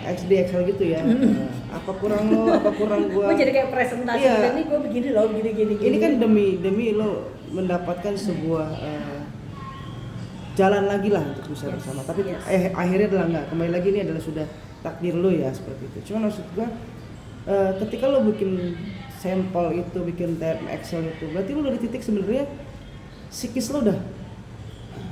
XD Excel gitu ya. Apa kurang lo, apa kurang gua. Gue jadi kayak presentasi, Iya. ini gue begini loh, gini. Ini kan demi lo mendapatkan sebuah jalan lagi lah untuk bisa bersama. Tapi akhirnya adalah enggak. Kembali lagi ini adalah sudah takdir lo ya seperti itu. Cuma maksud gua ketika lo bikin sampel itu, bikin tab Excel itu, berarti lo udah di titik sebenarnya psikis lo udah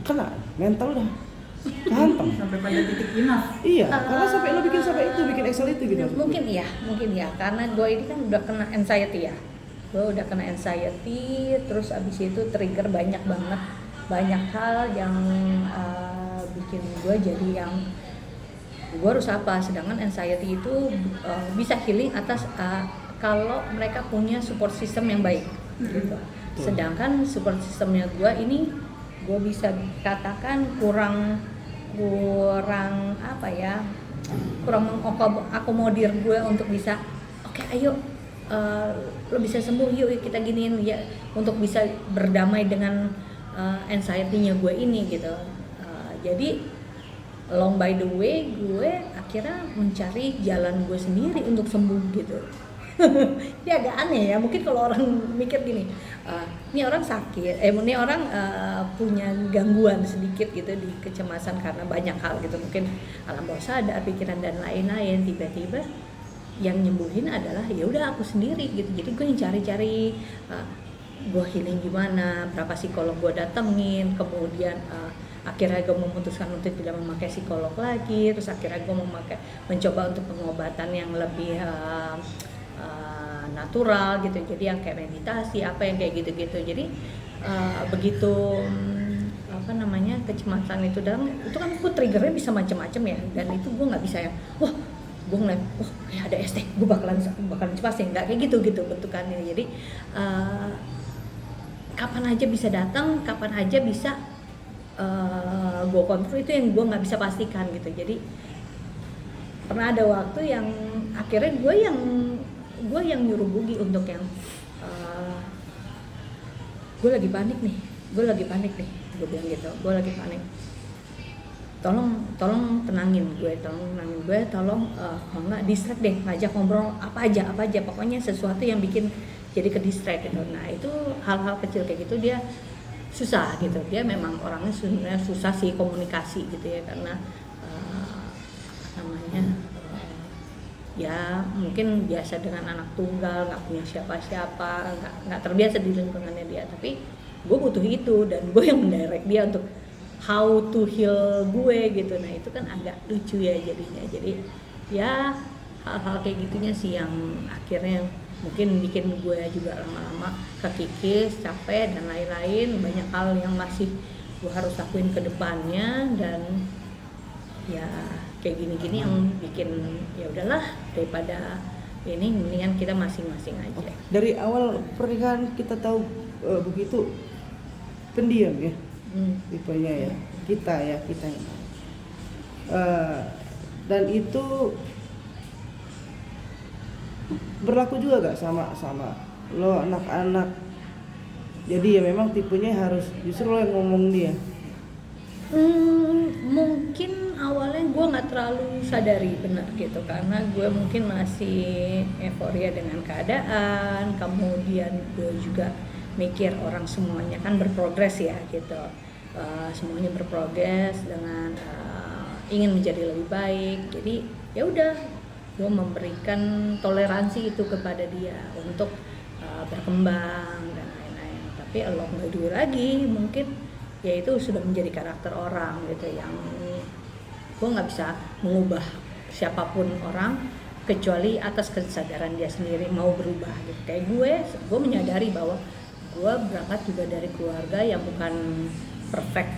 kena, mental udah hantam sampai pada titik enough. Iya, karena sampai lo bikin bikin Excel itu gitu. Mungkin ya, karena gue ini kan udah kena anxiety ya. Gue udah kena anxiety, terus abis itu trigger banyak hal yang bikin gue jadi yang gue harus apa. Sedangkan anxiety itu bisa healing atas kalau mereka punya support system yang baik. Gitu. Sedangkan support systemnya gue ini, gue bisa katakan kurang apa ya, kurang mengakomodir gue untuk bisa oke, ayo lo bisa sembuh, yuk kita giniin ya, untuk bisa berdamai dengan anxiety-nya gue ini gitu. Jadi along by the way gue akhirnya mencari jalan gue sendiri untuk sembuh gitu. Ini agak aneh ya, mungkin kalau orang mikir gini, ini orang sakit, ini orang punya gangguan sedikit gitu di kecemasan karena banyak hal gitu, mungkin alam bawah sadar, pikiran dan lain-lain. Tiba-tiba yang nyembuhin adalah ya udah aku sendiri gitu. Jadi gue yang cari-cari gue healing gimana, berapa psikolog gue datengin, kemudian akhirnya gue memutuskan untuk tidak memakai psikolog lagi, terus akhirnya gue mencoba untuk pengobatan yang lebih natural gitu, jadi yang kayak meditasi apa yang kayak gitu-gitu. Jadi begitu kecemasan itu dan itu kan gue triggernya bisa macam-macam ya, dan itu gue nggak bisa ya gue ngeliat ya ada ST gue bakalan cemas ya, nggak kayak gitu bentukannya. Jadi kapan aja bisa datang, kapan aja bisa gue kontrol, itu yang gue nggak bisa pastikan gitu. Jadi pernah ada waktu yang akhirnya gue yang nyuruh Bugi untuk yang gue lagi panik nih, gue bilang gitu, gue lagi panik, tolong tenangin gue, tolong kalau nggak distract deh, ngajak ngobrol apa aja, pokoknya sesuatu yang bikin jadi ke distract gitu. Nah itu hal-hal kecil kayak gitu dia susah gitu, dia memang orangnya sebenarnya susah sih komunikasi gitu ya, karena ya mungkin biasa dengan anak tunggal, nggak punya siapa-siapa, nggak terbiasa di lingkungannya dia. Tapi gue butuh itu, dan gue yang mendirect dia untuk how to heal gue gitu. Nah itu kan agak lucu ya jadinya. Jadi ya hal-hal kayak gitunya sih yang akhirnya mungkin bikin gue juga lama-lama kekikis, capek dan lain-lain. Banyak hal yang masih gue harus lakuin ke depannya, dan ya kayak gini-gini yang bikin ya udahlah, daripada ini mendingan kita masing-masing aja. Dari awal pernikahan kita tahu begitu pendiam ya, tipenya ya, kita yang dan itu berlaku juga gak sama lo anak-anak? Jadi ya memang tipenya harus justru lo yang ngomong dia. Mungkin awalnya gue nggak terlalu sadari benar gitu, karena gue mungkin masih euforia dengan keadaan, kemudian gue juga mikir orang semuanya kan berprogres ya gitu, semuanya berprogres dengan ingin menjadi lebih baik. Jadi ya udah, gue memberikan toleransi itu kepada dia untuk berkembang dan lain-lain. Tapi along the way lagi mungkin ya itu sudah menjadi karakter orang gitu, yang gue nggak bisa mengubah siapapun orang kecuali atas kesadaran dia sendiri mau berubah gitu. Kayak gue menyadari bahwa gue berangkat juga dari keluarga yang bukan perfect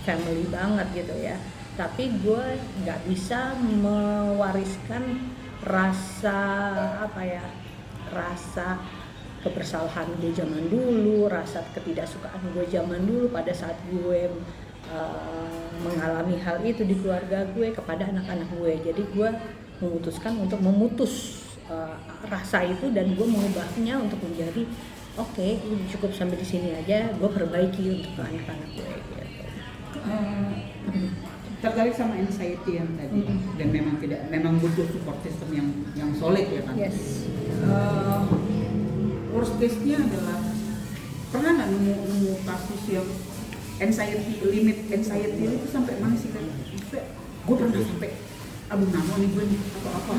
family banget gitu ya, tapi gue nggak bisa mewariskan rasa kebersalahan gue zaman dulu, rasa ketidaksukaan gue zaman dulu pada saat gue mengalami hal itu di keluarga gue kepada anak-anak gue. Jadi gue memutuskan untuk memutus rasa itu, dan gue mengubahnya untuk menjadi oke, cukup sampai di sini aja, gue perbaiki untuk anak-anak gue gitu. tertarik sama anxiety yang tadi dan memang butuh support system yang solid ya kan. Yes. Worst case-nya adalah pernah nggak nemu kasus yang limit anxiety itu sampai mana sih kan? Gue pernah sampai aduh nama nih gue atau apa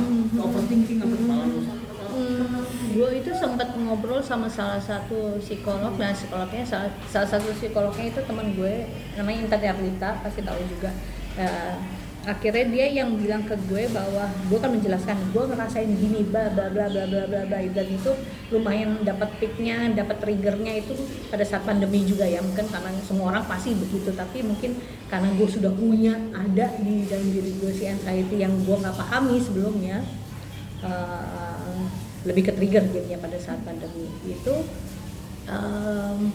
overthinking atau kepala gue sakit atau apa. Gue itu sempat ngobrol sama salah satu psikolog, dan psikolognya salah satu psikolognya itu teman gue namanya Intan Ardita, pasti tahu juga. Akhirnya dia yang bilang ke gue bahwa gue kan menjelaskan gue ngerasain gini bla bla bla bla bla bla bla, dan itu lumayan dapat peaknya, dapat triggernya itu pada saat pandemi juga ya, mungkin karena semua orang pasti begitu, tapi mungkin karena gue sudah punya ada di dalam diri gue si anxiety yang gue nggak pahami sebelumnya, lebih ke trigger jadinya pada saat pandemi itu.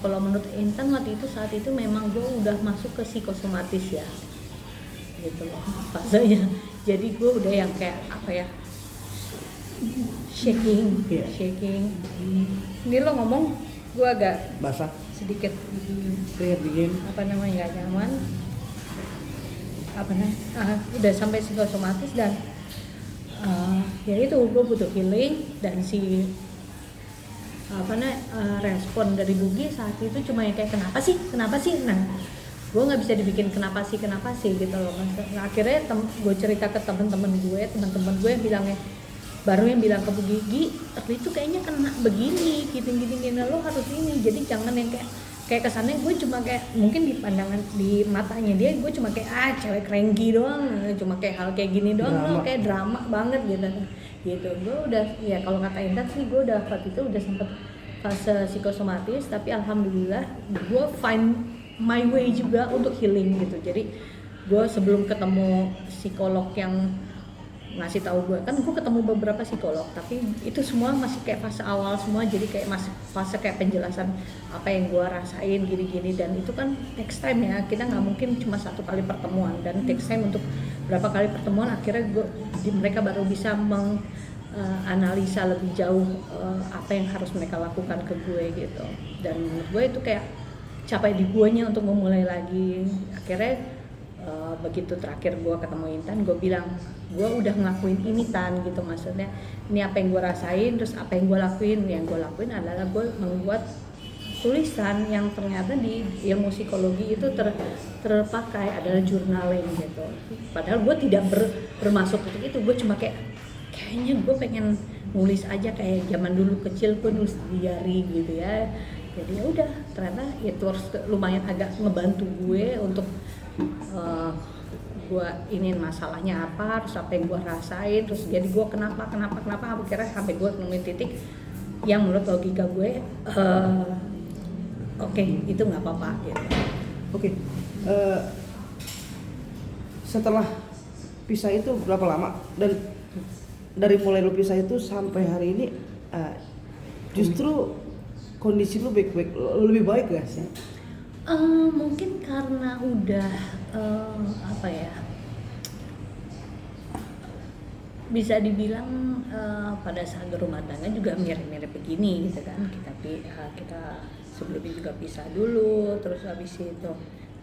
Kalau menurut Intan waktu itu saat itu memang gue udah masuk ke psikosomatis ya gitu loh fasenya, jadi gue udah yang kayak apa ya, shaking. Ini lo ngomong gue agak basah, sedikit keringat dingin, apa namanya nggak nyaman, udah sampai psikosomatis dan ya itu gue butuh healing, dan si respon dari Bugi saat itu cuma yang kayak kenapa sih, nah gue nggak bisa dibikin kenapa sih gitu loh mas. Nah, akhirnya gue cerita ke teman-teman gue yang bilangnya baru yang bilang ke Bu Gigi, tapi itu kayaknya kena begini gini lo harus ini, jadi jangan yang kayak kesannya gue cuma kayak mungkin di pandangan di matanya dia gue cuma kayak cewek cranky doang, cuma kayak hal kayak gini doang, lo kayak drama banget gitu. Gue udah ya kalau kata Intan sih gue udah waktu itu udah sempet fase psikosomatis, tapi alhamdulillah gue find my way juga untuk healing gitu. Jadi gue sebelum ketemu psikolog yang ngasih tahu gue, kan gue ketemu beberapa psikolog, tapi itu semua masih kayak fase awal semua, jadi kayak masih fase kayak penjelasan apa yang gue rasain gini-gini, dan itu kan next time ya, kita nggak mungkin cuma satu kali pertemuan, dan next time untuk berapa kali pertemuan akhirnya mereka baru bisa menganalisa lebih jauh apa yang harus mereka lakukan ke gue gitu. Dan menurut gue itu kayak capek di guanya untuk memulai lagi. Akhirnya begitu terakhir gue ketemu Intan, gue bilang gue udah ngelakuin ini Tan gitu, maksudnya ini apa yang gue rasain, terus apa yang gue lakuin adalah gue membuat tulisan yang ternyata di ilmu psikologi itu terpakai adalah journaling gitu. Padahal gue tidak bermaksud untuk itu, gue cuma kayaknya gue pengen nulis aja kayak zaman dulu kecil gue nulis diary gitu ya. Jadi ya udah, ternyata itu lumayan agak ngebantu gue untuk gue ini masalahnya apa, terus apa yang gue rasain, terus jadi gue kenapa akhirnya sampai gue nemuin titik yang menurut logika gue oke, itu nggak apa-apa gitu. Oke. Setelah pisah itu berapa lama, dan dari mulai lu pisah itu sampai hari ini justru kondisi lu baik-baik, lebih baik gak sih? Mungkin karena udah bisa dibilang pada saat berumah tangga juga mirip-mirip begini gitu kan, kita sebelumnya juga pisah dulu, terus habis itu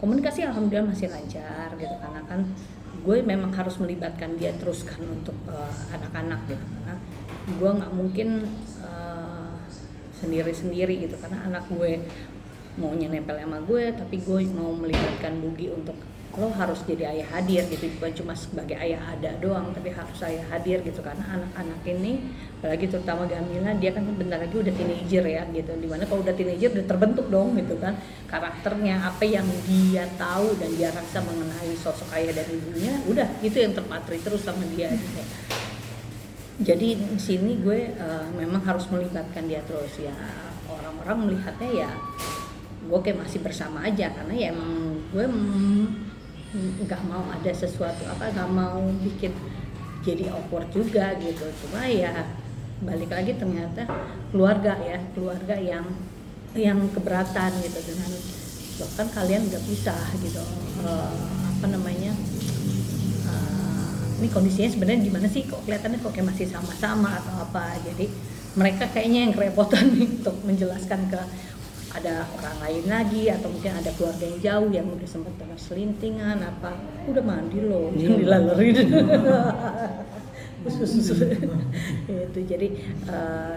komunikasi alhamdulillah masih lancar gitu, karena kan gue memang harus melibatkan dia teruskan untuk anak-anak gitu, karena gue nggak mungkin sendiri gitu, karena anak gue maunya nempel sama gue, tapi gue mau melibatkan Bugi untuk lo harus jadi ayah hadir gitu, bukan cuma sebagai ayah ada doang, tapi harus ayah hadir gitu, karena anak-anak ini apalagi terutama Gamila, dia kan bentar lagi udah teenager ya gitu, dimana kalau udah teenager udah terbentuk dong gitu kan karakternya, apa yang dia tahu dan dia rasa mengenai sosok ayah dan ibunya, udah itu yang terpatri terus sama dia gitu. Jadi di sini gue memang harus melibatkan dia terus ya. Orang-orang melihatnya ya gue kayak masih bersama aja, karena ya emang gue nggak mau ada sesuatu nggak mau bikin jadi awkward juga gitu. Cuma ya balik lagi ternyata keluarga yang keberatan gitu dengan bahkan kalian nggak pisah gitu, ini kondisinya sebenarnya gimana sih, kok kelihatannya kok kayak masih sama-sama atau apa. Jadi mereka kayaknya yang kerepotan nih untuk menjelaskan ke ada orang lain lagi atau mungkin ada keluarga yang jauh yang udah sempat dengar selintingan apa, udah mandi loh, jangan dilalerin. Itu jadi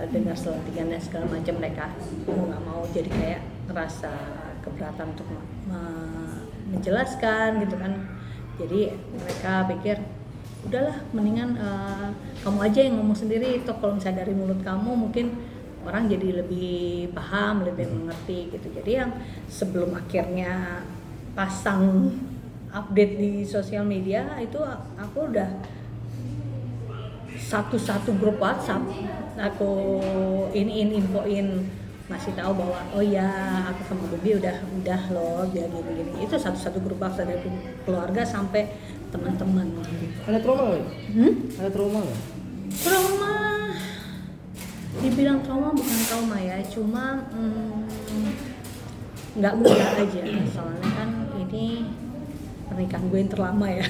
dengar selentingan dan segala macam, mereka mau nggak mau jadi kayak ngerasa keberatan untuk menjelaskan gitu kan. Jadi mereka pikir udahlah mendingan kamu aja yang ngomong sendiri, toh kalau misalnya dari mulut kamu mungkin orang jadi lebih paham, lebih mengerti gitu. Jadi yang sebelum akhirnya pasang update di sosial media itu aku udah satu grup WhatsApp aku infoin, masih tahu bahwa oh ya aku sama Bebi udah loh ya gini. Itu satu grup WhatsApp dari keluarga sampai teman-teman. Ada trauma nggak? Ada trauma nggak? Trauma, dibilang trauma bukan trauma ya, cuma nggak mudah aja. Soalnya kan ini pernikahan gue yang terlama ya.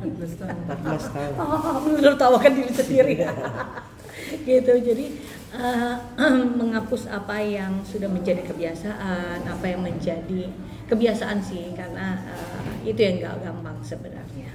14 tahun. 14 tahun. Menertawakan diri sendiri. Gitu, jadi menghapus apa yang sudah menjadi kebiasaan, apa yang menjadi kebiasaan sih, karena itu yang nggak gampang sebenarnya.